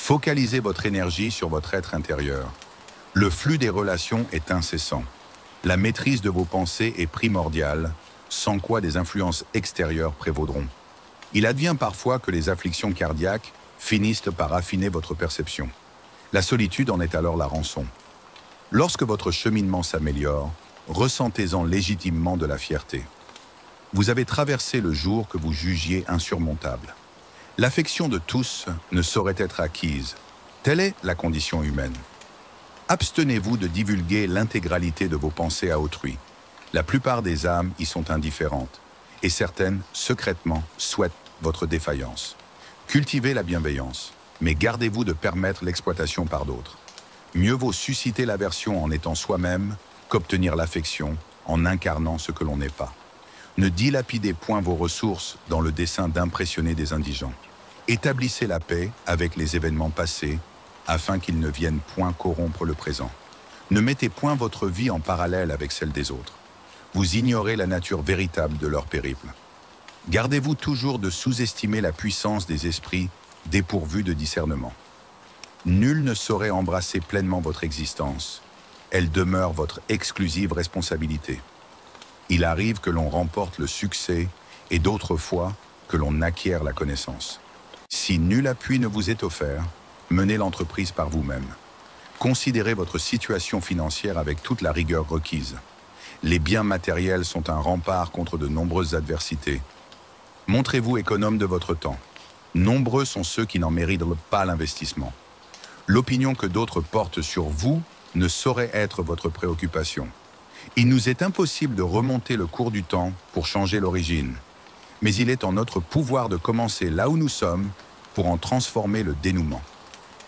Focalisez votre énergie sur votre être intérieur. Le flux des relations est incessant. La maîtrise de vos pensées est primordiale, sans quoi des influences extérieures prévaudront. Il advient parfois que les afflictions cardiaques finissent par affiner votre perception. La solitude en est alors la rançon. Lorsque votre cheminement s'améliore, ressentez-en légitimement de la fierté. Vous avez traversé le jour que vous jugiez insurmontable. L'affection de tous ne saurait être acquise. Telle est la condition humaine. Abstenez-vous de divulguer l'intégralité de vos pensées à autrui. La plupart des âmes y sont indifférentes, et certaines, secrètement, souhaitent votre défaillance. Cultivez la bienveillance, mais gardez-vous de permettre l'exploitation par d'autres. Mieux vaut susciter l'aversion en étant soi-même qu'obtenir l'affection en incarnant ce que l'on n'est pas. Ne dilapidez point vos ressources dans le dessein d'impressionner des indigents. Établissez la paix avec les événements passés afin qu'ils ne viennent point corrompre le présent. Ne mettez point votre vie en parallèle avec celle des autres. Vous ignorez la nature véritable de leur périple. Gardez-vous toujours de sous-estimer la puissance des esprits dépourvus de discernement. Nul ne saurait embrasser pleinement votre existence. Elle demeure votre exclusive responsabilité. Il arrive que l'on remporte le succès et d'autres fois que l'on acquiert la connaissance. Si nul appui ne vous est offert, menez l'entreprise par vous-même. Considérez votre situation financière avec toute la rigueur requise. Les biens matériels sont un rempart contre de nombreuses adversités. Montrez-vous économe de votre temps. Nombreux sont ceux qui n'en méritent pas l'investissement. L'opinion que d'autres portent sur vous ne saurait être votre préoccupation. Il nous est impossible de remonter le cours du temps pour changer l'origine. Mais il est en notre pouvoir de commencer là où nous sommes pour en transformer le dénouement.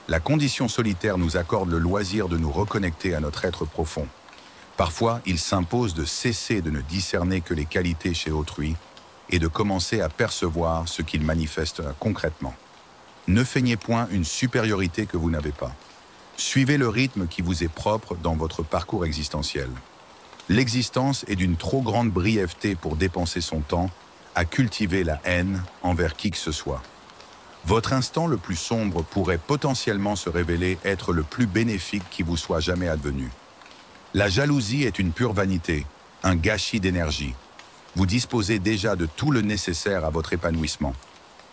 La condition solitaire nous accorde le loisir de nous reconnecter à notre être profond. Parfois, il s'impose de cesser de ne discerner que les qualités chez autrui et de commencer à percevoir ce qu'il manifeste concrètement. Ne feignez point une supériorité que vous n'avez pas. Suivez le rythme qui vous est propre dans votre parcours existentiel. L'existence est d'une trop grande brièveté pour dépenser son temps à cultiver la haine envers qui que ce soit. Votre instant le plus sombre pourrait potentiellement se révéler être le plus bénéfique qui vous soit jamais advenu. La jalousie est une pure vanité, un gâchis d'énergie. Vous disposez déjà de tout le nécessaire à votre épanouissement.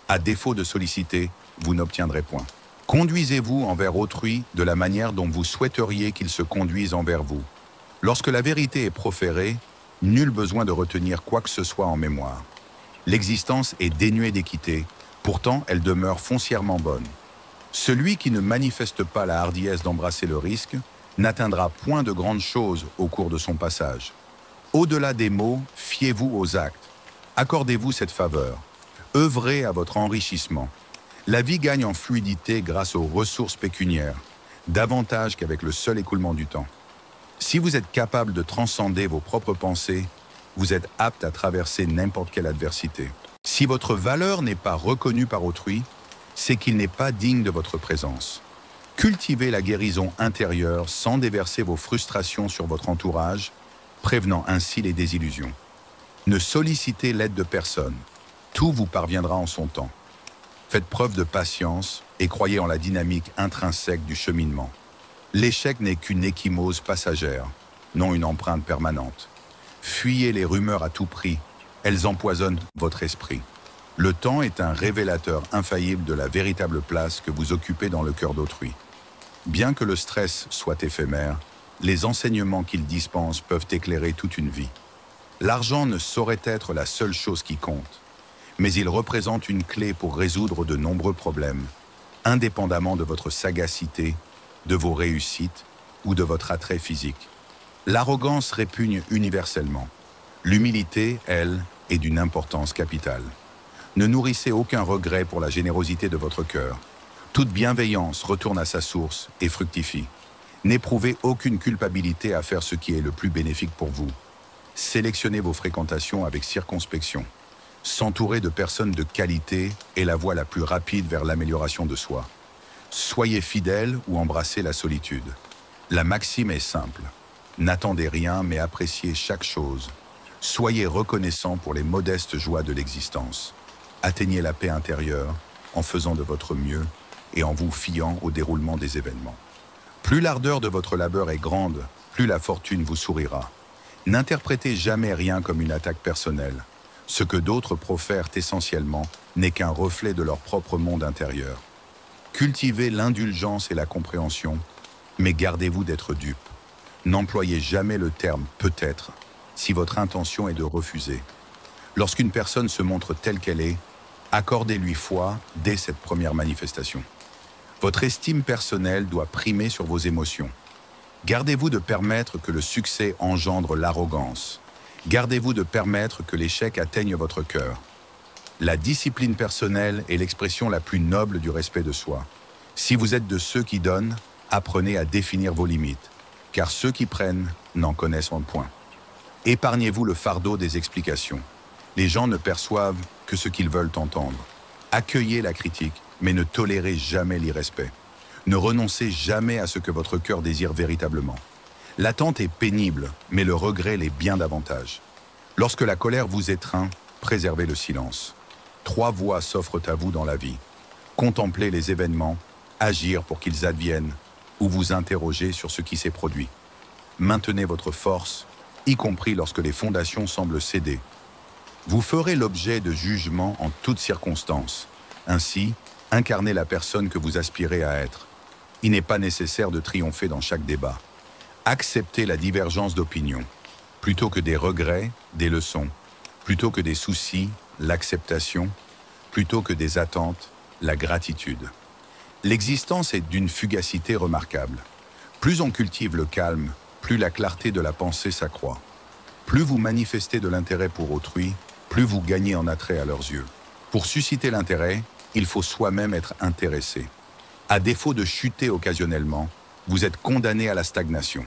À défaut de solliciter, vous n'obtiendrez point. Conduisez-vous envers autrui de la manière dont vous souhaiteriez qu'il se conduise envers vous. Lorsque la vérité est proférée, nul besoin de retenir quoi que ce soit en mémoire. L'existence est dénuée d'équité, pourtant elle demeure foncièrement bonne. Celui qui ne manifeste pas la hardiesse d'embrasser le risque n'atteindra point de grandes choses au cours de son passage. Au-delà des mots, fiez-vous aux actes. Accordez-vous cette faveur. Œuvrez à votre enrichissement. La vie gagne en fluidité grâce aux ressources pécuniaires, davantage qu'avec le seul écoulement du temps. Si vous êtes capable de transcender vos propres pensées, vous êtes apte à traverser n'importe quelle adversité. Si votre valeur n'est pas reconnue par autrui, c'est qu'il n'est pas digne de votre présence. Cultivez la guérison intérieure sans déverser vos frustrations sur votre entourage, prévenant ainsi les désillusions. Ne sollicitez l'aide de personne. Tout vous parviendra en son temps. Faites preuve de patience et croyez en la dynamique intrinsèque du cheminement. L'échec n'est qu'une échymose passagère, non une empreinte permanente. Fuyez les rumeurs à tout prix, elles empoisonnent votre esprit. Le temps est un révélateur infaillible de la véritable place que vous occupez dans le cœur d'autrui. Bien que le stress soit éphémère, les enseignements qu'il dispense peuvent éclairer toute une vie. L'argent ne saurait être la seule chose qui compte, mais il représente une clé pour résoudre de nombreux problèmes, indépendamment de votre sagacité, de vos réussites ou de votre attrait physique. L'arrogance répugne universellement. L'humilité, elle, est d'une importance capitale. Ne nourrissez aucun regret pour la générosité de votre cœur. Toute bienveillance retourne à sa source et fructifie. N'éprouvez aucune culpabilité à faire ce qui est le plus bénéfique pour vous. Sélectionnez vos fréquentations avec circonspection. S'entourer de personnes de qualité est la voie la plus rapide vers l'amélioration de soi. Soyez fidèle ou embrassez la solitude. La maxime est simple. N'attendez rien mais appréciez chaque chose. Soyez reconnaissant pour les modestes joies de l'existence. Atteignez la paix intérieure en faisant de votre mieux et en vous fiant au déroulement des événements. Plus l'ardeur de votre labeur est grande, plus la fortune vous sourira. N'interprétez jamais rien comme une attaque personnelle. Ce que d'autres profèrent essentiellement n'est qu'un reflet de leur propre monde intérieur. Cultivez l'indulgence et la compréhension, mais gardez-vous d'être dupe. N'employez jamais le terme « peut-être » si votre intention est de refuser. Lorsqu'une personne se montre telle qu'elle est, accordez-lui foi dès cette première manifestation. Votre estime personnelle doit primer sur vos émotions. Gardez-vous de permettre que le succès engendre l'arrogance. Gardez-vous de permettre que l'échec atteigne votre cœur. La discipline personnelle est l'expression la plus noble du respect de soi. Si vous êtes de ceux qui donnent, apprenez à définir vos limites, car ceux qui prennent n'en connaissent point. Épargnez-vous le fardeau des explications. Les gens ne perçoivent que ce qu'ils veulent entendre. Accueillez la critique, mais ne tolérez jamais l'irrespect. Ne renoncez jamais à ce que votre cœur désire véritablement. L'attente est pénible, mais le regret l'est bien davantage. Lorsque la colère vous étreint, préservez le silence. 3 voies s'offrent à vous dans la vie. Contempler les événements, agir pour qu'ils adviennent, ou vous interroger sur ce qui s'est produit. Maintenez votre force, y compris lorsque les fondations semblent céder. Vous ferez l'objet de jugements en toutes circonstances. Ainsi, incarnez la personne que vous aspirez à être. Il n'est pas nécessaire de triompher dans chaque débat. Acceptez la divergence d'opinion. Plutôt que des regrets, des leçons. Plutôt que des soucis, l'acceptation. Plutôt que des attentes, la gratitude. L'existence est d'une fugacité remarquable. Plus on cultive le calme, plus la clarté de la pensée s'accroît. Plus vous manifestez de l'intérêt pour autrui, plus vous gagnez en attrait à leurs yeux. Pour susciter l'intérêt, il faut soi-même être intéressé. À défaut de chuter occasionnellement, vous êtes condamné à la stagnation.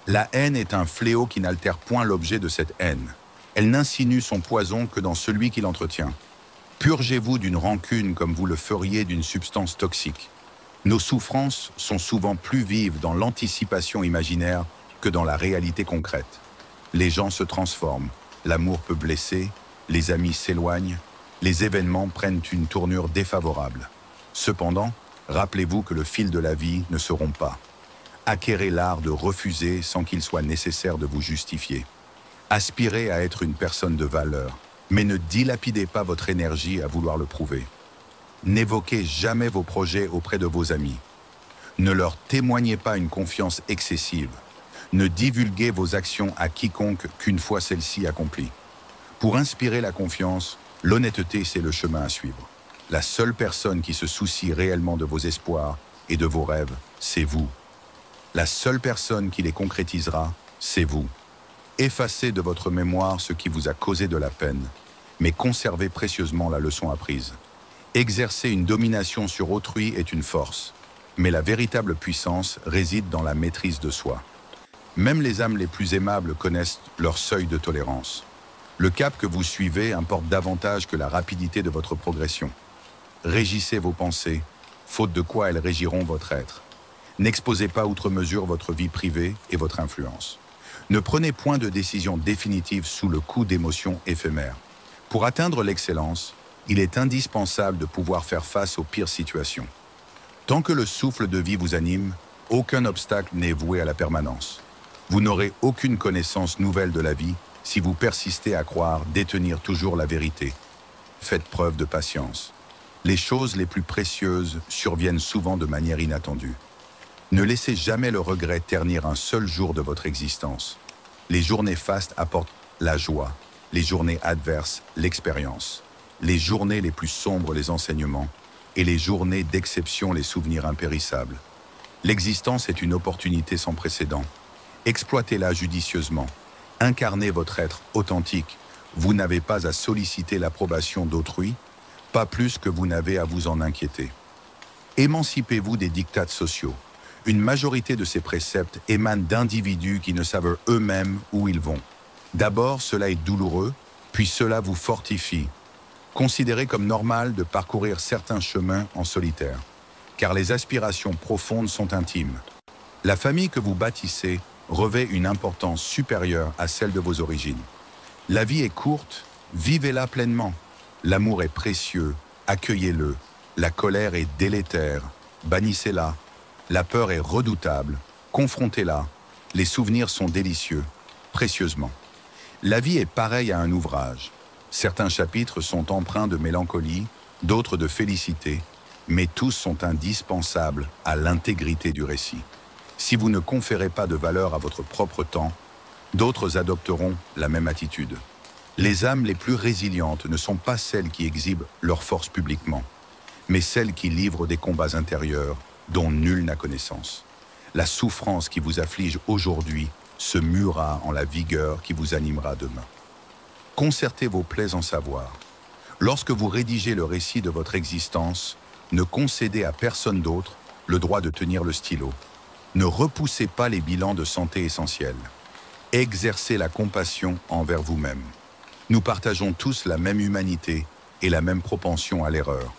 La haine est un fléau qui n'altère point l'objet de cette haine. Elle n'insinue son poison que dans celui qui l'entretient. Purgez-vous d'une rancune comme vous le feriez d'une substance toxique. Nos souffrances sont souvent plus vives dans l'anticipation imaginaire que dans la réalité concrète. Les gens se transforment, l'amour peut blesser, les amis s'éloignent, les événements prennent une tournure défavorable. Cependant, rappelez-vous que le fil de la vie ne se rompt pas. Acquérez l'art de refuser sans qu'il soit nécessaire de vous justifier. Aspirez à être une personne de valeur, mais ne dilapidez pas votre énergie à vouloir le prouver. N'évoquez jamais vos projets auprès de vos amis. Ne leur témoignez pas une confiance excessive. Ne divulguez vos actions à quiconque qu'une fois celles-ci accomplies. Pour inspirer la confiance, l'honnêteté, c'est le chemin à suivre. La seule personne qui se soucie réellement de vos espoirs et de vos rêves, c'est vous. La seule personne qui les concrétisera, c'est vous. Effacez de votre mémoire ce qui vous a causé de la peine, mais conservez précieusement la leçon apprise. Exercer une domination sur autrui est une force, mais la véritable puissance réside dans la maîtrise de soi. Même les âmes les plus aimables connaissent leur seuil de tolérance. Le cap que vous suivez importe davantage que la rapidité de votre progression. Régissez vos pensées, faute de quoi elles régiront votre être. N'exposez pas outre mesure votre vie privée et votre influence. Ne prenez point de décision définitive sous le coup d'émotions éphémères. Pour atteindre l'excellence, il est indispensable de pouvoir faire face aux pires situations. Tant que le souffle de vie vous anime, aucun obstacle n'est voué à la permanence. Vous n'aurez aucune connaissance nouvelle de la vie si vous persistez à croire détenir toujours la vérité. Faites preuve de patience. Les choses les plus précieuses surviennent souvent de manière inattendue. Ne laissez jamais le regret ternir un seul jour de votre existence. Les journées fastes apportent la joie, les journées adverses, l'expérience. Les journées les plus sombres, les enseignements, et les journées d'exception, les souvenirs impérissables. L'existence est une opportunité sans précédent. Exploitez-la judicieusement. Incarnez votre être authentique. Vous n'avez pas à solliciter l'approbation d'autrui, pas plus que vous n'avez à vous en inquiéter. Émancipez-vous des diktats sociaux. Une majorité de ces préceptes émanent d'individus qui ne savent eux-mêmes où ils vont. D'abord, cela est douloureux, puis cela vous fortifie. Considérez comme normal de parcourir certains chemins en solitaire, car les aspirations profondes sont intimes. La famille que vous bâtissez revêt une importance supérieure à celle de vos origines. La vie est courte, vivez-la pleinement. L'amour est précieux, accueillez-le. La colère est délétère, bannissez-la. La peur est redoutable, confrontez-la. Les souvenirs sont délicieux, précieusement. La vie est pareille à un ouvrage. Certains chapitres sont empreints de mélancolie, d'autres de félicité, mais tous sont indispensables à l'intégrité du récit. Si vous ne conférez pas de valeur à votre propre temps, d'autres adopteront la même attitude. Les âmes les plus résilientes ne sont pas celles qui exhibent leur force publiquement, mais celles qui livrent des combats intérieurs dont nul n'a connaissance. La souffrance qui vous afflige aujourd'hui se muera en la vigueur qui vous animera demain. Concertez vos plaies en savoir. Lorsque vous rédigez le récit de votre existence, ne concédez à personne d'autre le droit de tenir le stylo. Ne repoussez pas les bilans de santé essentiels. Exercez la compassion envers vous-même. Nous partageons tous la même humanité et la même propension à l'erreur.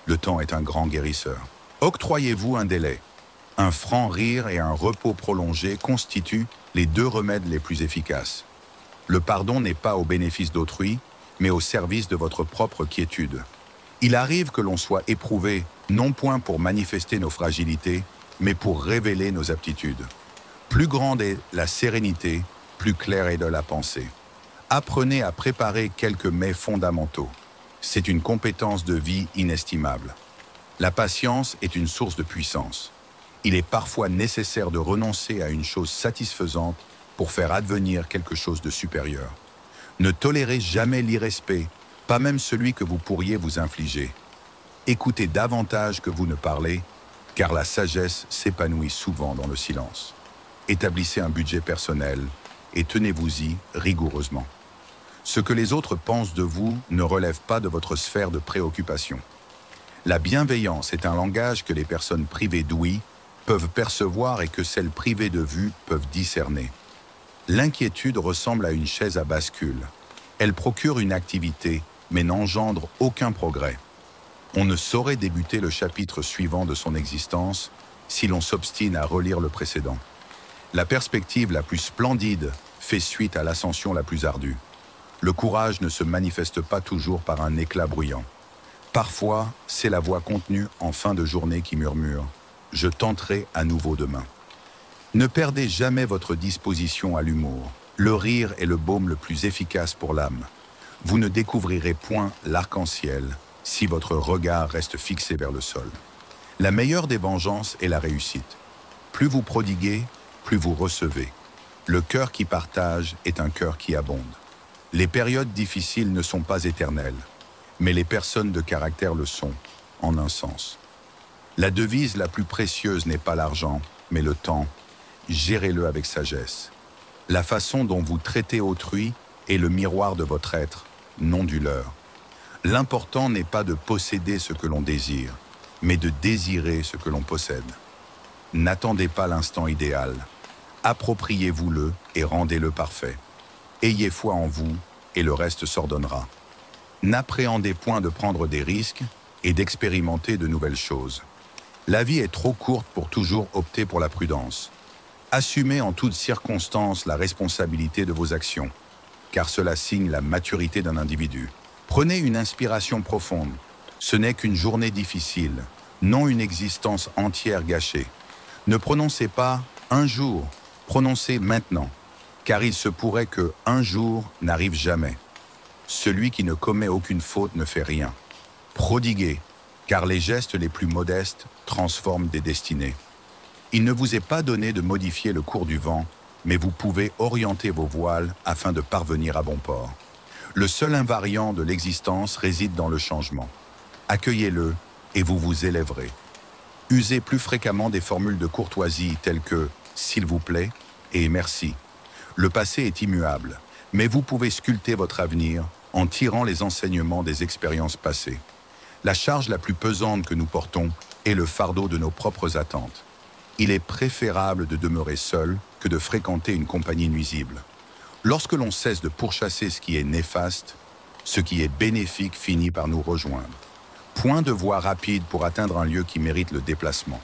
Le temps est un grand guérisseur. Octroyez-vous un délai. Un franc rire et un repos prolongé constituent les deux remèdes les plus efficaces. Le pardon n'est pas au bénéfice d'autrui, mais au service de votre propre quiétude. Il arrive que l'on soit éprouvé, non point pour manifester nos fragilités, mais pour révéler nos aptitudes. Plus grande est la sérénité, plus claire est de la pensée. Apprenez à préparer quelques mets fondamentaux. C'est une compétence de vie inestimable. La patience est une source de puissance. Il est parfois nécessaire de renoncer à une chose satisfaisante pour faire advenir quelque chose de supérieur. Ne tolérez jamais l'irrespect, pas même celui que vous pourriez vous infliger. Écoutez davantage que vous ne parlez, car la sagesse s'épanouit souvent dans le silence. Établissez un budget personnel et tenez-vous-y rigoureusement. Ce que les autres pensent de vous ne relève pas de votre sphère de préoccupation. La bienveillance est un langage que les personnes privées d'ouïe peuvent percevoir et que celles privées de vue peuvent discerner. L'inquiétude ressemble à une chaise à bascule. Elle procure une activité, mais n'engendre aucun progrès. On ne saurait débuter le chapitre suivant de son existence si l'on s'obstine à relire le précédent. La perspective la plus splendide fait suite à l'ascension la plus ardue. Le courage ne se manifeste pas toujours par un éclat bruyant. Parfois, c'est la voix contenue en fin de journée qui murmure « Je tenterai à nouveau demain ». Ne perdez jamais votre disposition à l'humour. Le rire est le baume le plus efficace pour l'âme. Vous ne découvrirez point l'arc-en-ciel si votre regard reste fixé vers le sol. La meilleure des vengeances est la réussite. Plus vous prodiguez, plus vous recevez. Le cœur qui partage est un cœur qui abonde. Les périodes difficiles ne sont pas éternelles, mais les personnes de caractère le sont, en un sens. La devise la plus précieuse n'est pas l'argent, mais le temps. Gérez-le avec sagesse. La façon dont vous traitez autrui est le miroir de votre être, non du leur. L'important n'est pas de posséder ce que l'on désire, mais de désirer ce que l'on possède. N'attendez pas l'instant idéal. Appropriez-vous-le et rendez-le parfait. Ayez foi en vous et le reste s'ordonnera. N'appréhendez point de prendre des risques et d'expérimenter de nouvelles choses. La vie est trop courte pour toujours opter pour la prudence. Assumez en toutes circonstances la responsabilité de vos actions, car cela signe la maturité d'un individu. Prenez une inspiration profonde. Ce n'est qu'une journée difficile, non une existence entière gâchée. Ne prononcez pas « un jour », prononcez « maintenant », car il se pourrait que « un jour » n'arrive jamais. Celui qui ne commet aucune faute ne fait rien. Prodiguez, car les gestes les plus modestes transforment des destinées. Il ne vous est pas donné de modifier le cours du vent, mais vous pouvez orienter vos voiles afin de parvenir à bon port. Le seul invariant de l'existence réside dans le changement. Accueillez-le et vous vous élèverez. Usez plus fréquemment des formules de courtoisie telles que « s'il vous plaît » et « merci ». Le passé est immuable, mais vous pouvez sculpter votre avenir en tirant les enseignements des expériences passées. La charge la plus pesante que nous portons est le fardeau de nos propres attentes. Il est préférable de demeurer seul que de fréquenter une compagnie nuisible. Lorsque l'on cesse de pourchasser ce qui est néfaste, ce qui est bénéfique finit par nous rejoindre. Point de voie rapide pour atteindre un lieu qui mérite le déplacement.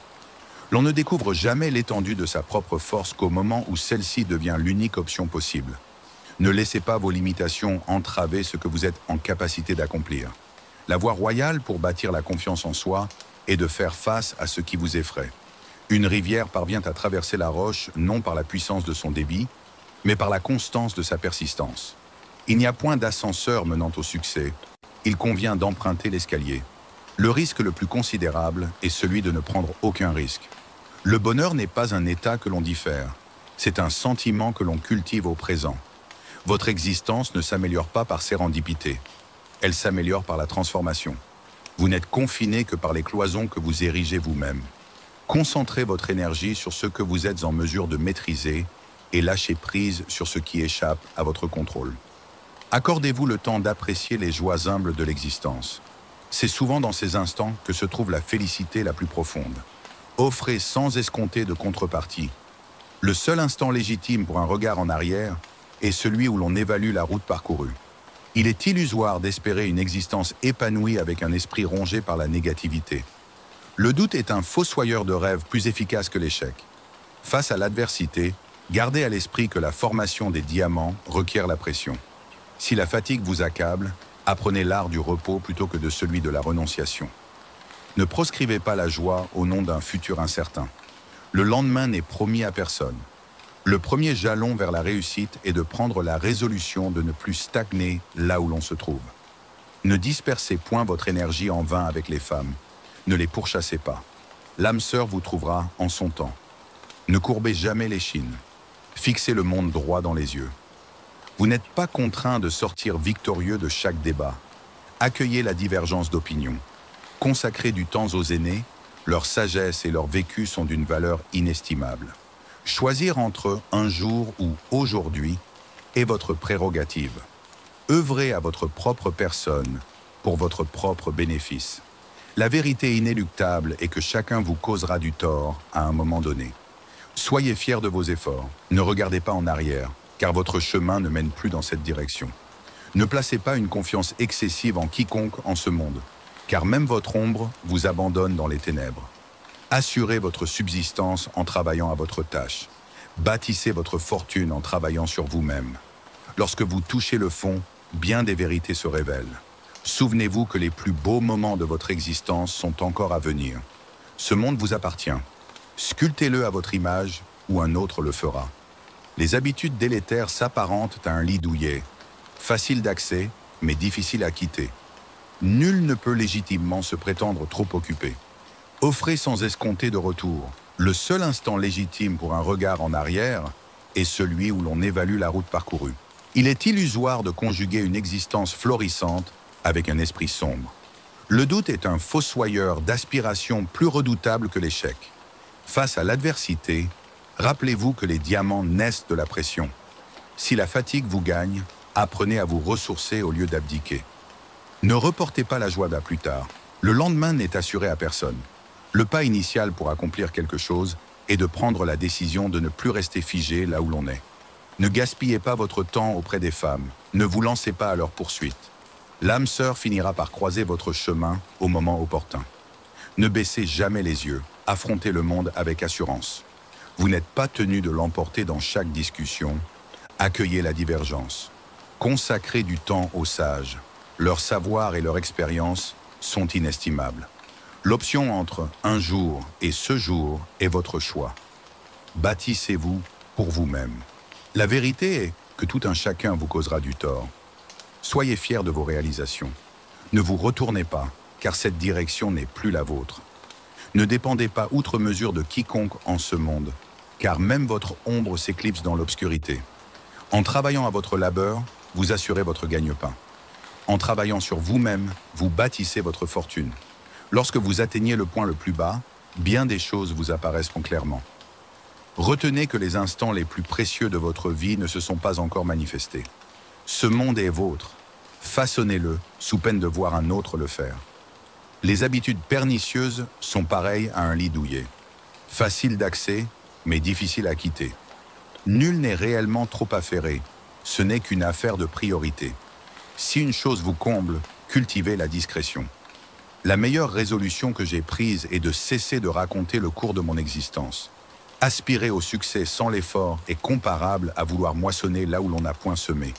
L'on ne découvre jamais l'étendue de sa propre force qu'au moment où celle-ci devient l'unique option possible. Ne laissez pas vos limitations entraver ce que vous êtes en capacité d'accomplir. La voie royale pour bâtir la confiance en soi et de faire face à ce qui vous effraie. Une rivière parvient à traverser la roche non par la puissance de son débit, mais par la constance de sa persistance. Il n'y a point d'ascenseur menant au succès, il convient d'emprunter l'escalier. Le risque le plus considérable est celui de ne prendre aucun risque. Le bonheur n'est pas un état que l'on diffère, c'est un sentiment que l'on cultive au présent. Votre existence ne s'améliore pas par sérendipité, elle s'améliore par la transformation. Vous n'êtes confiné que par les cloisons que vous érigez vous-même. Concentrez votre énergie sur ce que vous êtes en mesure de maîtriser et lâchez prise sur ce qui échappe à votre contrôle. Accordez-vous le temps d'apprécier les joies humbles de l'existence. C'est souvent dans ces instants que se trouve la félicité la plus profonde. Offrez sans escompter de contrepartie. Le seul instant légitime pour un regard en arrière est celui où l'on évalue la route parcourue. Il est illusoire d'espérer une existence épanouie avec un esprit rongé par la négativité. Le doute est un fossoyeur de rêves plus efficace que l'échec. Face à l'adversité, gardez à l'esprit que la formation des diamants requiert la pression. Si la fatigue vous accable, apprenez l'art du repos plutôt que de celui de la renonciation. Ne proscrivez pas la joie au nom d'un futur incertain. Le lendemain n'est promis à personne. Le premier jalon vers la réussite est de prendre la résolution de ne plus stagner là où l'on se trouve. Ne dispersez point votre énergie en vain avec les femmes. Ne les pourchassez pas. L'âme sœur vous trouvera en son temps. Ne courbez jamais l'échine. Fixez le monde droit dans les yeux. Vous n'êtes pas contraint de sortir victorieux de chaque débat. Accueillez la divergence d'opinion. Consacrez du temps aux aînés, leur sagesse et leur vécu sont d'une valeur inestimable. Choisir entre un jour ou aujourd'hui est votre prérogative. Œuvrez à votre propre personne pour votre propre bénéfice. La vérité inéluctable est que chacun vous causera du tort à un moment donné. Soyez fiers de vos efforts. Ne regardez pas en arrière, car votre chemin ne mène plus dans cette direction. Ne placez pas une confiance excessive en quiconque en ce monde, car même votre ombre vous abandonne dans les ténèbres. Assurez votre subsistance en travaillant à votre tâche. Bâtissez votre fortune en travaillant sur vous-même. Lorsque vous touchez le fond, bien des vérités se révèlent. Souvenez-vous que les plus beaux moments de votre existence sont encore à venir. Ce monde vous appartient. Sculptez-le à votre image ou un autre le fera. Les habitudes délétères s'apparentent à un lit douillet, facile d'accès, mais difficile à quitter. Nul ne peut légitimement se prétendre trop occupé. Offrez sans escompter de retour. Le seul instant légitime pour un regard en arrière est celui où l'on évalue la route parcourue. Il est illusoire de conjuguer une existence florissante avec un esprit sombre. Le doute est un fossoyeur d'aspiration plus redoutable que l'échec. Face à l'adversité, rappelez-vous que les diamants naissent de la pression. Si la fatigue vous gagne, apprenez à vous ressourcer au lieu d'abdiquer. Ne reportez pas la joie à plus tard. Le lendemain n'est assuré à personne. Le pas initial pour accomplir quelque chose est de prendre la décision de ne plus rester figé là où l'on est. Ne gaspillez pas votre temps auprès des femmes. Ne vous lancez pas à leur poursuite. L'âme sœur finira par croiser votre chemin au moment opportun. Ne baissez jamais les yeux. Affrontez le monde avec assurance. Vous n'êtes pas tenu de l'emporter dans chaque discussion. Accueillez la divergence. Consacrez du temps aux sages. Leur savoir et leur expérience sont inestimables. L'option entre un jour et ce jour est votre choix. Bâtissez-vous pour vous-même. La vérité est que tout un chacun vous causera du tort. Soyez fiers de vos réalisations. Ne vous retournez pas, car cette direction n'est plus la vôtre. Ne dépendez pas outre mesure de quiconque en ce monde, car même votre ombre s'éclipse dans l'obscurité. En travaillant à votre labeur, vous assurez votre gagne-pain. En travaillant sur vous-même, vous bâtissez votre fortune. Lorsque vous atteignez le point le plus bas, bien des choses vous apparaîtront clairement. Retenez que les instants les plus précieux de votre vie ne se sont pas encore manifestés. Ce monde est vôtre. Façonnez-le sous peine de voir un autre le faire. Les habitudes pernicieuses sont pareilles à un lit douillet. Facile d'accès, mais difficile à quitter. Nul n'est réellement trop affairé. Ce n'est qu'une affaire de priorité. Si une chose vous comble, cultivez la discrétion. La meilleure résolution que j'ai prise est de cesser de raconter le cours de mon existence. Aspirer au succès sans l'effort est comparable à vouloir moissonner là où l'on n'a point semé.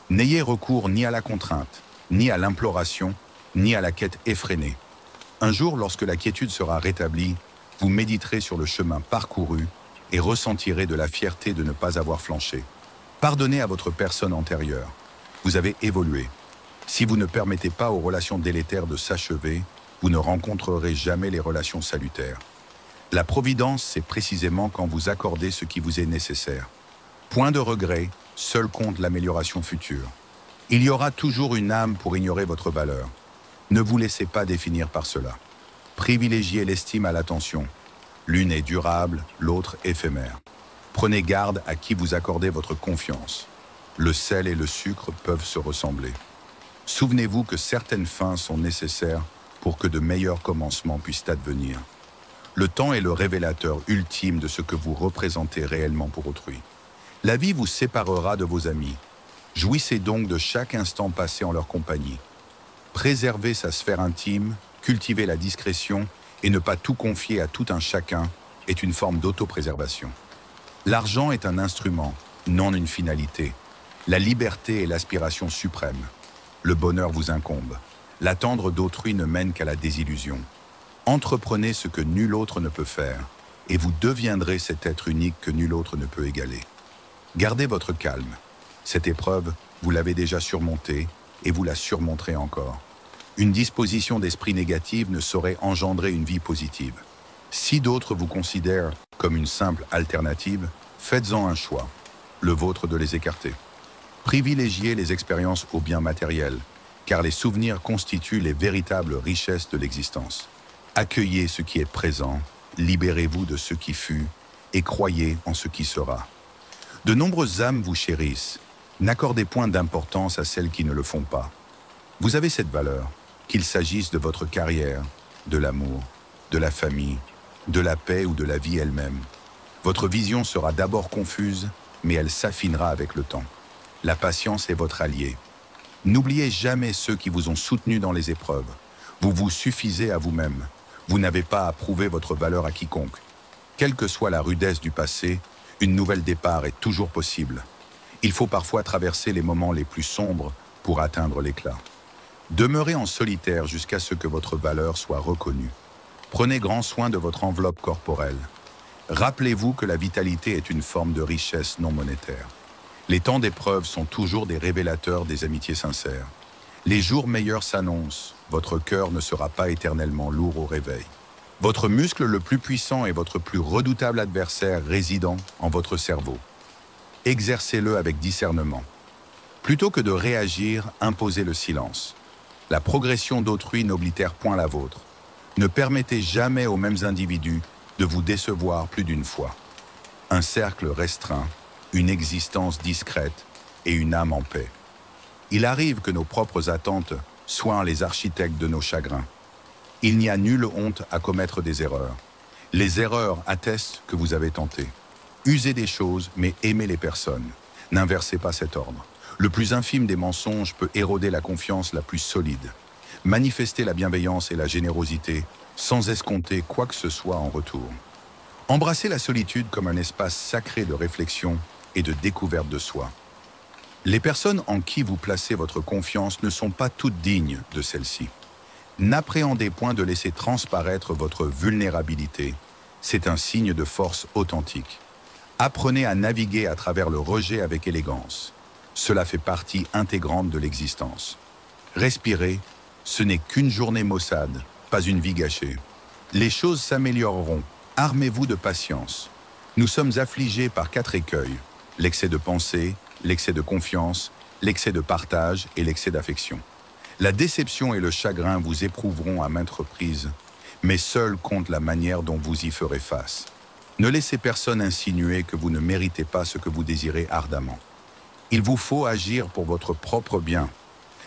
N'ayez recours ni à la contrainte, ni à l'imploration, ni à la quête effrénée. Un jour, lorsque la quiétude sera rétablie, vous méditerez sur le chemin parcouru et ressentirez de la fierté de ne pas avoir flanché. Pardonnez à votre personne antérieure. Vous avez évolué. Si vous ne permettez pas aux relations délétères de s'achever, vous ne rencontrerez jamais les relations salutaires. La providence, c'est précisément quand vous accordez ce qui vous est nécessaire. Point de regret, seul compte l'amélioration future. Il y aura toujours une âme pour ignorer votre valeur. Ne vous laissez pas définir par cela. Privilégiez l'estime à l'attention. L'une est durable, l'autre éphémère. Prenez garde à qui vous accordez votre confiance. Le sel et le sucre peuvent se ressembler. Souvenez-vous que certaines fins sont nécessaires pour que de meilleurs commencements puissent advenir. Le temps est le révélateur ultime de ce que vous représentez réellement pour autrui. La vie vous séparera de vos amis. Jouissez donc de chaque instant passé en leur compagnie. Préservez sa sphère intime, cultivez la discrétion et ne pas tout confier à tout un chacun est une forme d'autopréservation. L'argent est un instrument, non une finalité. La liberté est l'aspiration suprême. Le bonheur vous incombe. L'attendre d'autrui ne mène qu'à la désillusion. Entreprenez ce que nul autre ne peut faire, et vous deviendrez cet être unique que nul autre ne peut égaler. Gardez votre calme. Cette épreuve, vous l'avez déjà surmontée, et vous la surmonterez encore. Une disposition d'esprit négative ne saurait engendrer une vie positive. Si d'autres vous considèrent comme une simple alternative, faites-en un choix, le vôtre de les écarter. Privilégiez les expériences aux biens matériels, car les souvenirs constituent les véritables richesses de l'existence. Accueillez ce qui est présent, libérez-vous de ce qui fut, et croyez en ce qui sera. De nombreuses âmes vous chérissent. N'accordez point d'importance à celles qui ne le font pas. Vous avez cette valeur, qu'il s'agisse de votre carrière, de l'amour, de la famille, de la paix ou de la vie elle-même. Votre vision sera d'abord confuse, mais elle s'affinera avec le temps. La patience est votre allié. N'oubliez jamais ceux qui vous ont soutenu dans les épreuves. Vous vous suffisez à vous-même. Vous n'avez pas à prouver votre valeur à quiconque. Quelle que soit la rudesse du passé, une nouvelle départ est toujours possible. Il faut parfois traverser les moments les plus sombres pour atteindre l'éclat. Demeurez en solitaire jusqu'à ce que votre valeur soit reconnue. Prenez grand soin de votre enveloppe corporelle. Rappelez-vous que la vitalité est une forme de richesse non monétaire. Les temps d'épreuve sont toujours des révélateurs des amitiés sincères. Les jours meilleurs s'annoncent, votre cœur ne sera pas éternellement lourd au réveil. Votre muscle le plus puissant est votre plus redoutable adversaire résidant en votre cerveau. Exercez-le avec discernement. Plutôt que de réagir, imposez le silence. La progression d'autrui n'oblitère point la vôtre. Ne permettez jamais aux mêmes individus de vous décevoir plus d'une fois. Un cercle restreint, une existence discrète et une âme en paix. Il arrive que nos propres attentes soient les architectes de nos chagrins. Il n'y a nulle honte à commettre des erreurs. Les erreurs attestent que vous avez tenté. Usez des choses, mais aimez les personnes. N'inversez pas cet ordre. Le plus infime des mensonges peut éroder la confiance la plus solide. Manifestez la bienveillance et la générosité sans escompter quoi que ce soit en retour. Embrassez la solitude comme un espace sacré de réflexion et de découverte de soi. Les personnes en qui vous placez votre confiance ne sont pas toutes dignes de celle-ci. N'appréhendez point de laisser transparaître votre vulnérabilité. C'est un signe de force authentique. Apprenez à naviguer à travers le rejet avec élégance. Cela fait partie intégrante de l'existence. Respirez, ce n'est qu'une journée maussade, pas une vie gâchée. Les choses s'amélioreront. Armez-vous de patience. Nous sommes affligés par 4 écueils. L'excès de pensée, l'excès de confiance, l'excès de partage et l'excès d'affection. La déception et le chagrin vous éprouveront à maintes reprises, mais seul compte la manière dont vous y ferez face. Ne laissez personne insinuer que vous ne méritez pas ce que vous désirez ardemment. Il vous faut agir pour votre propre bien,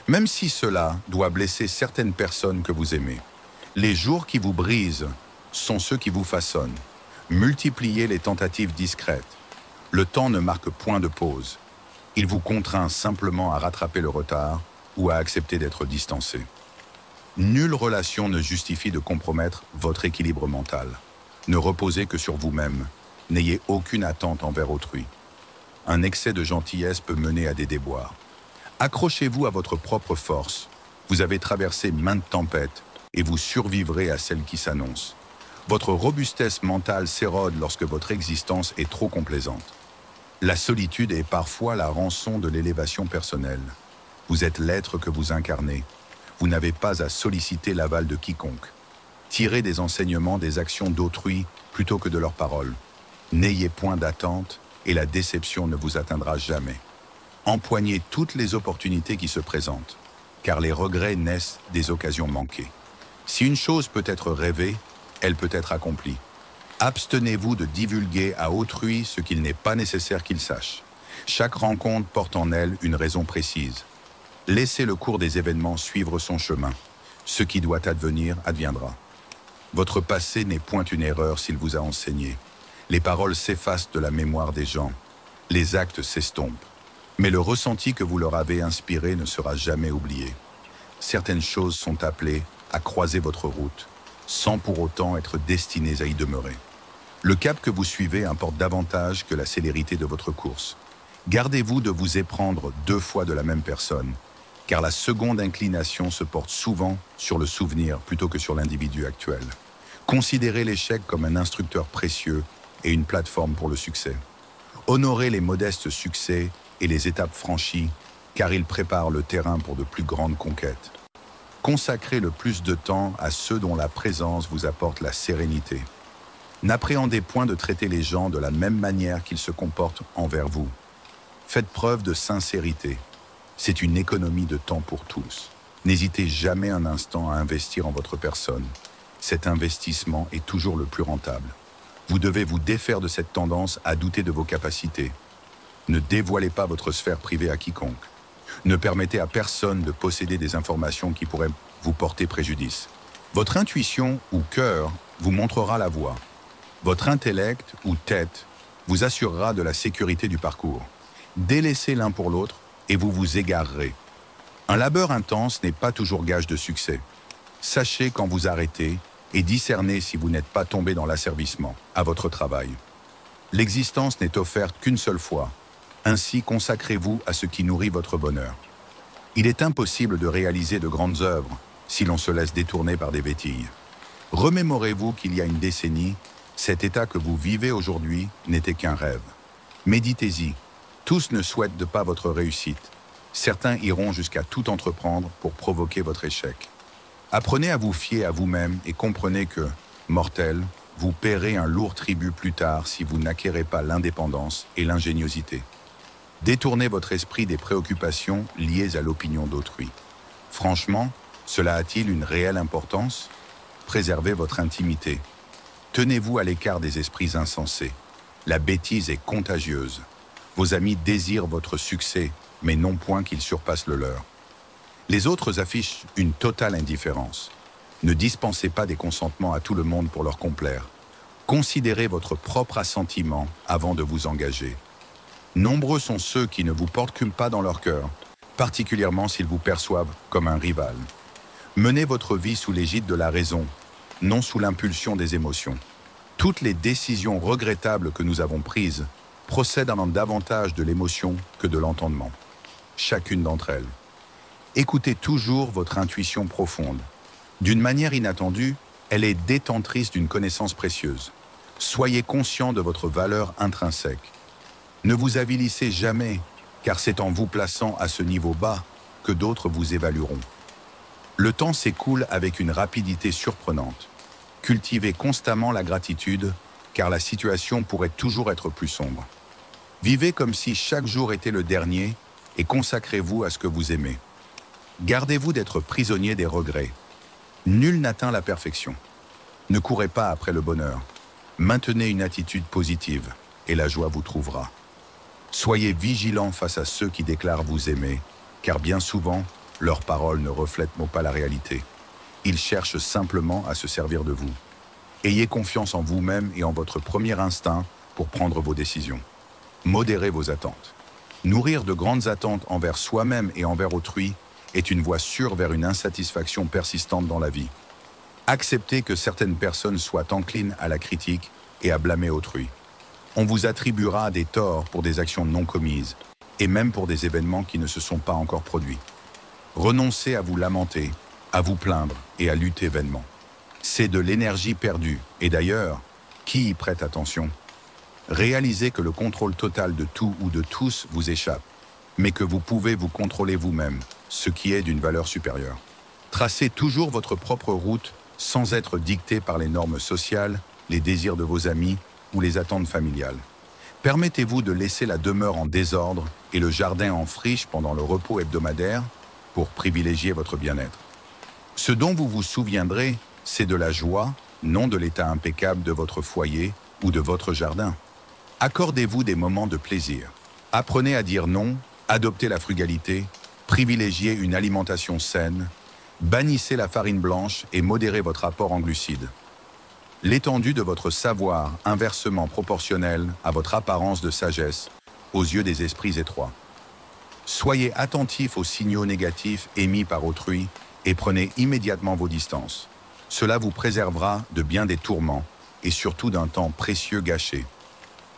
même si cela doit blesser certaines personnes que vous aimez. Les jours qui vous brisent sont ceux qui vous façonnent. Multipliez les tentatives discrètes. Le temps ne marque point de pause. Il vous contraint simplement à rattraper le retard ou à accepter d'être distancé. Nulle relation ne justifie de compromettre votre équilibre mental. Ne reposez que sur vous-même. N'ayez aucune attente envers autrui. Un excès de gentillesse peut mener à des déboires. Accrochez-vous à votre propre force. Vous avez traversé maintes tempêtes et vous survivrez à celle qui s'annonce. Votre robustesse mentale s'érode lorsque votre existence est trop complaisante. La solitude est parfois la rançon de l'élévation personnelle. Vous êtes l'être que vous incarnez. Vous n'avez pas à solliciter l'aval de quiconque. Tirez des enseignements des actions d'autrui plutôt que de leurs paroles. N'ayez point d'attente et la déception ne vous atteindra jamais. Empoignez toutes les opportunités qui se présentent, car les regrets naissent des occasions manquées. Si une chose peut être rêvée, elle peut être accomplie. Abstenez-vous de divulguer à autrui ce qu'il n'est pas nécessaire qu'il sache. Chaque rencontre porte en elle une raison précise. Laissez le cours des événements suivre son chemin. Ce qui doit advenir adviendra. Votre passé n'est point une erreur s'il vous a enseigné. Les paroles s'effacent de la mémoire des gens. Les actes s'estompent. Mais le ressenti que vous leur avez inspiré ne sera jamais oublié. Certaines choses sont appelées à croiser votre route, sans pour autant être destinées à y demeurer. Le cap que vous suivez importe davantage que la célérité de votre course. Gardez-vous de vous éprendre 2 fois de la même personne, car la seconde inclination se porte souvent sur le souvenir plutôt que sur l'individu actuel. Considérez l'échec comme un instructeur précieux et une plateforme pour le succès. Honorez les modestes succès et les étapes franchies, car ils préparent le terrain pour de plus grandes conquêtes. Consacrez le plus de temps à ceux dont la présence vous apporte la sérénité. N'appréhendez point de traiter les gens de la même manière qu'ils se comportent envers vous. Faites preuve de sincérité. C'est une économie de temps pour tous. N'hésitez jamais un instant à investir en votre personne. Cet investissement est toujours le plus rentable. Vous devez vous défaire de cette tendance à douter de vos capacités. Ne dévoilez pas votre sphère privée à quiconque. Ne permettez à personne de posséder des informations qui pourraient vous porter préjudice. Votre intuition ou cœur vous montrera la voie. Votre intellect ou tête vous assurera de la sécurité du parcours. Délaissez l'un pour l'autre et vous vous égarerez. Un labeur intense n'est pas toujours gage de succès. Sachez quand vous arrêtez et discernez si vous n'êtes pas tombé dans l'asservissement à votre travail. L'existence n'est offerte qu'une seule fois. Ainsi, consacrez-vous à ce qui nourrit votre bonheur. Il est impossible de réaliser de grandes œuvres si l'on se laisse détourner par des bêtises. Remémorez-vous qu'il y a une décennie, cet état que vous vivez aujourd'hui n'était qu'un rêve. Méditez-y. Tous ne souhaitent pas votre réussite. Certains iront jusqu'à tout entreprendre pour provoquer votre échec. Apprenez à vous fier à vous-même et comprenez que, mortel, vous paierez un lourd tribut plus tard si vous n'acquérez pas l'indépendance et l'ingéniosité. Détournez votre esprit des préoccupations liées à l'opinion d'autrui. Franchement, cela a-t-il une réelle importance? Préservez votre intimité. Tenez-vous à l'écart des esprits insensés. La bêtise est contagieuse. Vos amis désirent votre succès, mais non point qu'il surpasse le leur. Les autres affichent une totale indifférence. Ne dispensez pas des consentements à tout le monde pour leur complaire. Considérez votre propre assentiment avant de vous engager. Nombreux sont ceux qui ne vous portent qu'un pas dans leur cœur, particulièrement s'ils vous perçoivent comme un rival. Menez votre vie sous l'égide de la raison, non sous l'impulsion des émotions. Toutes les décisions regrettables que nous avons prises procèdent davantage de l'émotion que de l'entendement. Chacune d'entre elles. Écoutez toujours votre intuition profonde. D'une manière inattendue, elle est détentrice d'une connaissance précieuse. Soyez conscient de votre valeur intrinsèque. Ne vous avilissez jamais, car c'est en vous plaçant à ce niveau bas que d'autres vous évalueront. Le temps s'écoule avec une rapidité surprenante. Cultivez constamment la gratitude, car la situation pourrait toujours être plus sombre. Vivez comme si chaque jour était le dernier et consacrez-vous à ce que vous aimez. Gardez-vous d'être prisonnier des regrets. Nul n'atteint la perfection. Ne courez pas après le bonheur. Maintenez une attitude positive et la joie vous trouvera. Soyez vigilants face à ceux qui déclarent vous aimer, car bien souvent, leurs paroles ne reflètent pas la réalité. Ils cherchent simplement à se servir de vous. Ayez confiance en vous-même et en votre premier instinct pour prendre vos décisions. Modérez vos attentes. Nourrir de grandes attentes envers soi-même et envers autrui est une voie sûre vers une insatisfaction persistante dans la vie. Acceptez que certaines personnes soient enclines à la critique et à blâmer autrui. On vous attribuera des torts pour des actions non commises, et même pour des événements qui ne se sont pas encore produits. Renoncez à vous lamenter, à vous plaindre et à lutter vainement. C'est de l'énergie perdue. Et d'ailleurs, qui y prête attention? Réalisez que le contrôle total de tout ou de tous vous échappe, mais que vous pouvez vous contrôler vous-même, ce qui est d'une valeur supérieure. Tracez toujours votre propre route sans être dicté par les normes sociales, les désirs de vos amis ou les attentes familiales. Permettez-vous de laisser la demeure en désordre et le jardin en friche pendant le repos hebdomadaire pour privilégier votre bien-être. Ce dont vous vous souviendrez, c'est de la joie, non de l'état impeccable de votre foyer ou de votre jardin. Accordez-vous des moments de plaisir. Apprenez à dire non, adoptez la frugalité, privilégiez une alimentation saine, bannissez la farine blanche et modérez votre apport en glucides. L'étendue de votre savoir inversement proportionnelle à votre apparence de sagesse aux yeux des esprits étroits. Soyez attentif aux signaux négatifs émis par autrui et prenez immédiatement vos distances. Cela vous préservera de bien des tourments et surtout d'un temps précieux gâché.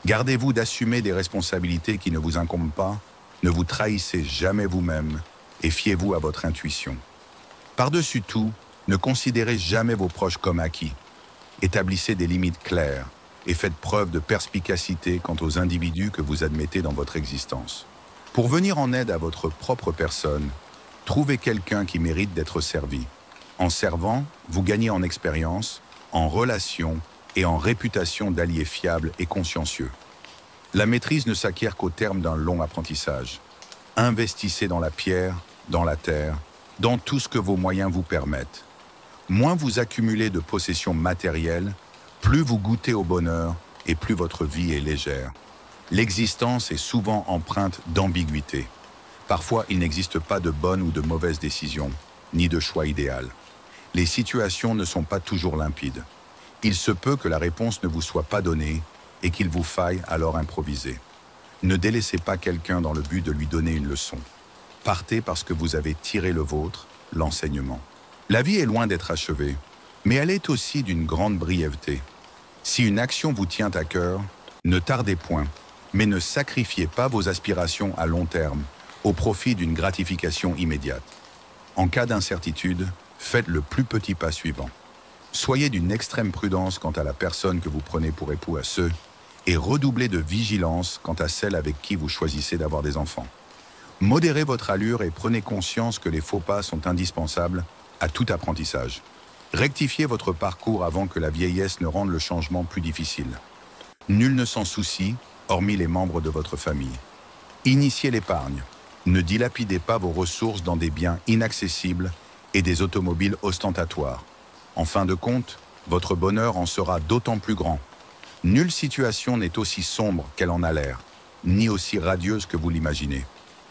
Gardez-vous d'assumer des responsabilités qui ne vous incombent pas, ne vous trahissez jamais vous-même et fiez-vous à votre intuition. Par-dessus tout, ne considérez jamais vos proches comme acquis. Établissez des limites claires et faites preuve de perspicacité quant aux individus que vous admettez dans votre existence. Pour venir en aide à votre propre personne, trouvez quelqu'un qui mérite d'être servi. En servant, vous gagnez en expérience, en relation et en réputation d'alliés fiables et consciencieux. La maîtrise ne s'acquiert qu'au terme d'un long apprentissage. Investissez dans la pierre, dans la terre, dans tout ce que vos moyens vous permettent. Moins vous accumulez de possessions matérielles, plus vous goûtez au bonheur et plus votre vie est légère. L'existence est souvent empreinte d'ambiguïté. Parfois, il n'existe pas de bonne ou de mauvaise décision, ni de choix idéal. Les situations ne sont pas toujours limpides. Il se peut que la réponse ne vous soit pas donnée et qu'il vous faille alors improviser. Ne délaissez pas quelqu'un dans le but de lui donner une leçon. Partez parce que vous avez tiré le vôtre, l'enseignement. La vie est loin d'être achevée, mais elle est aussi d'une grande brièveté. Si une action vous tient à cœur, ne tardez point, mais ne sacrifiez pas vos aspirations à long terme au profit d'une gratification immédiate. En cas d'incertitude, faites le plus petit pas suivant. Soyez d'une extrême prudence quant à la personne que vous prenez pour époux à ceux, et redoublez de vigilance quant à celle avec qui vous choisissez d'avoir des enfants. Modérez votre allure et prenez conscience que les faux pas sont indispensables à tout apprentissage. Rectifiez votre parcours avant que la vieillesse ne rende le changement plus difficile. Nul ne s'en soucie, hormis les membres de votre famille. Initiez l'épargne. Ne dilapidez pas vos ressources dans des biens inaccessibles et des automobiles ostentatoires. En fin de compte, votre bonheur en sera d'autant plus grand. Nulle situation n'est aussi sombre qu'elle en a l'air, ni aussi radieuse que vous l'imaginez.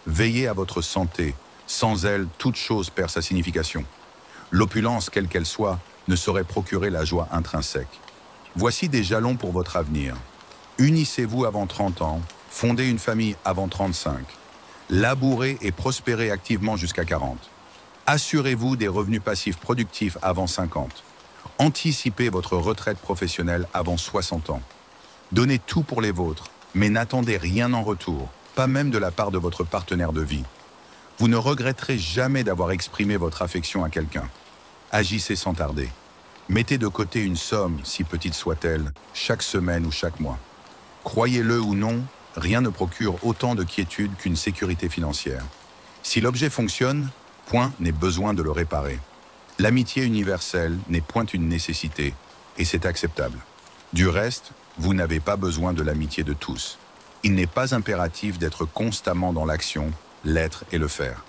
Veillez à votre santé. Sans elle, toute chose perd sa signification. L'opulence, quelle qu'elle soit, ne saurait procurer la joie intrinsèque. Voici des jalons pour votre avenir. Unissez-vous avant 30 ans, fondez une famille avant 35. Labourez et prospérez activement jusqu'à 40. Assurez-vous des revenus passifs productifs avant 50. Anticipez votre retraite professionnelle avant 60 ans. Donnez tout pour les vôtres, mais n'attendez rien en retour, pas même de la part de votre partenaire de vie. Vous ne regretterez jamais d'avoir exprimé votre affection à quelqu'un. Agissez sans tarder. Mettez de côté une somme, si petite soit-elle, chaque semaine ou chaque mois. Croyez-le ou non, rien ne procure autant de quiétude qu'une sécurité financière. Si l'objet fonctionne, point n'est besoin de le réparer. L'amitié universelle n'est point une nécessité, et c'est acceptable. Du reste, vous n'avez pas besoin de l'amitié de tous. Il n'est pas impératif d'être constamment dans l'action, l'être et le faire.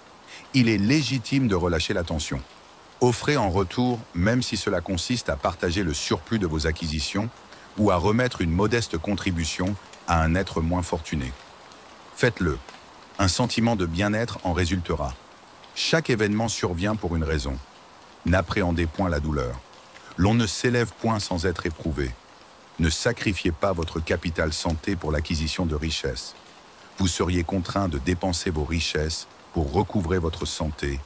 Il est légitime de relâcher l'attention. Offrez en retour, même si cela consiste à partager le surplus de vos acquisitions ou à remettre une modeste contribution à un être moins fortuné. Faites-le. Un sentiment de bien-être en résultera. Chaque événement survient pour une raison. N'appréhendez point la douleur. L'on ne s'élève point sans être éprouvé. Ne sacrifiez pas votre capital santé pour l'acquisition de richesses. Vous seriez contraint de dépenser vos richesses pour recouvrer votre santé,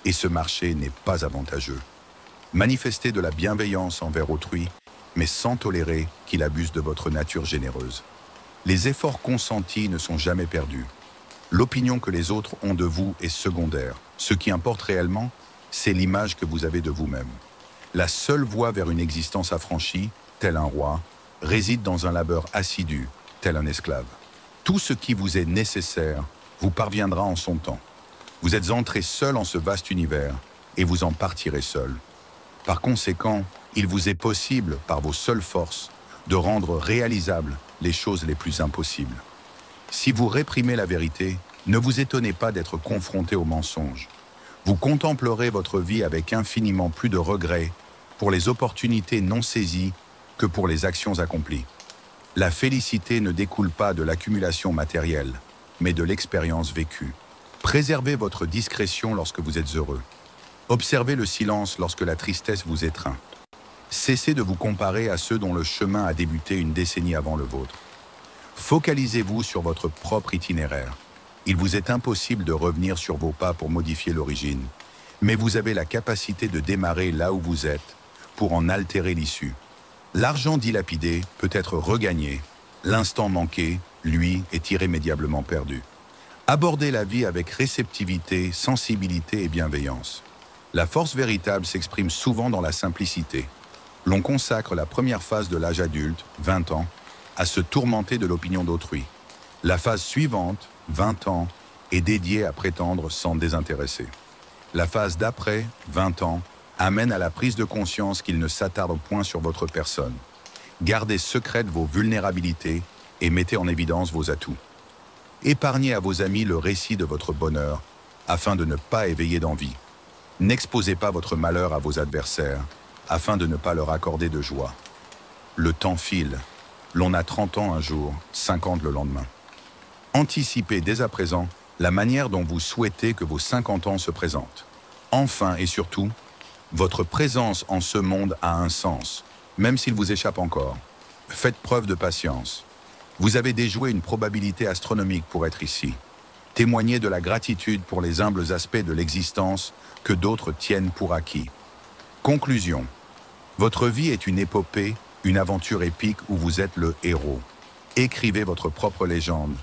et ce marché n'est pas avantageux. Manifestez de la bienveillance envers autrui, mais sans tolérer qu'il abuse de votre nature généreuse. Les efforts consentis ne sont jamais perdus. L'opinion que les autres ont de vous est secondaire. Ce qui importe réellement, c'est l'image que vous avez de vous-même. La seule voie vers une existence affranchie, tel un roi, réside dans un labeur assidu, tel un esclave. Tout ce qui vous est nécessaire vous parviendra en son temps. Vous êtes entré seul en ce vaste univers et vous en partirez seul. Par conséquent, il vous est possible, par vos seules forces, de rendre réalisables les choses les plus impossibles. Si vous réprimez la vérité, ne vous étonnez pas d'être confronté au mensonge. Vous contemplerez votre vie avec infiniment plus de regrets pour les opportunités non saisies que pour les actions accomplies. La félicité ne découle pas de l'accumulation matérielle, mais de l'expérience vécue. Préservez votre discrétion lorsque vous êtes heureux. Observez le silence lorsque la tristesse vous étreint. Cessez de vous comparer à ceux dont le chemin a débuté une décennie avant le vôtre. Focalisez-vous sur votre propre itinéraire. Il vous est impossible de revenir sur vos pas pour modifier l'origine, mais vous avez la capacité de démarrer là où vous êtes pour en altérer l'issue. L'argent dilapidé peut être regagné, l'instant manqué, lui, est irrémédiablement perdu. Abordez la vie avec réceptivité, sensibilité et bienveillance. La force véritable s'exprime souvent dans la simplicité. L'on consacre la première phase de l'âge adulte, 20 ans, à se tourmenter de l'opinion d'autrui. La phase suivante, 20 ans, est dédiée à prétendre s'en désintéresser. La phase d'après, 20 ans, amène à la prise de conscience qu'il ne s'attarde point sur votre personne. Gardez secrètes vos vulnérabilités et mettez en évidence vos atouts. Épargnez à vos amis le récit de votre bonheur afin de ne pas éveiller d'envie. N'exposez pas votre malheur à vos adversaires afin de ne pas leur accorder de joie. Le temps file. L'on a 30 ans un jour, 50 le lendemain. Anticipez dès à présent la manière dont vous souhaitez que vos 50 ans se présentent. Enfin et surtout, votre présence en ce monde a un sens, même s'il vous échappe encore. Faites preuve de patience. Vous avez déjoué une probabilité astronomique pour être ici. Témoignez de la gratitude pour les humbles aspects de l'existence que d'autres tiennent pour acquis. Conclusion. Votre vie est une épopée, une aventure épique où vous êtes le héros. Écrivez votre propre légende.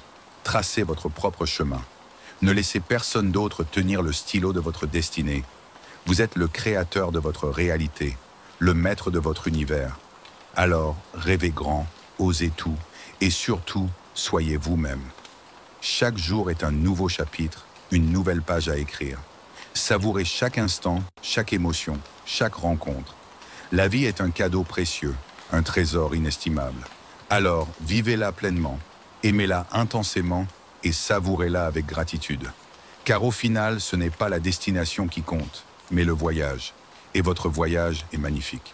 Tracez votre propre chemin. Ne laissez personne d'autre tenir le stylo de votre destinée. Vous êtes le créateur de votre réalité, le maître de votre univers. Alors, rêvez grand, osez tout, et surtout, soyez vous-même. Chaque jour est un nouveau chapitre, une nouvelle page à écrire. Savourez chaque instant, chaque émotion, chaque rencontre. La vie est un cadeau précieux, un trésor inestimable. Alors, vivez-la pleinement, aimez-la intensément et savourez-la avec gratitude. Car au final, ce n'est pas la destination qui compte, mais le voyage. Et votre voyage est magnifique.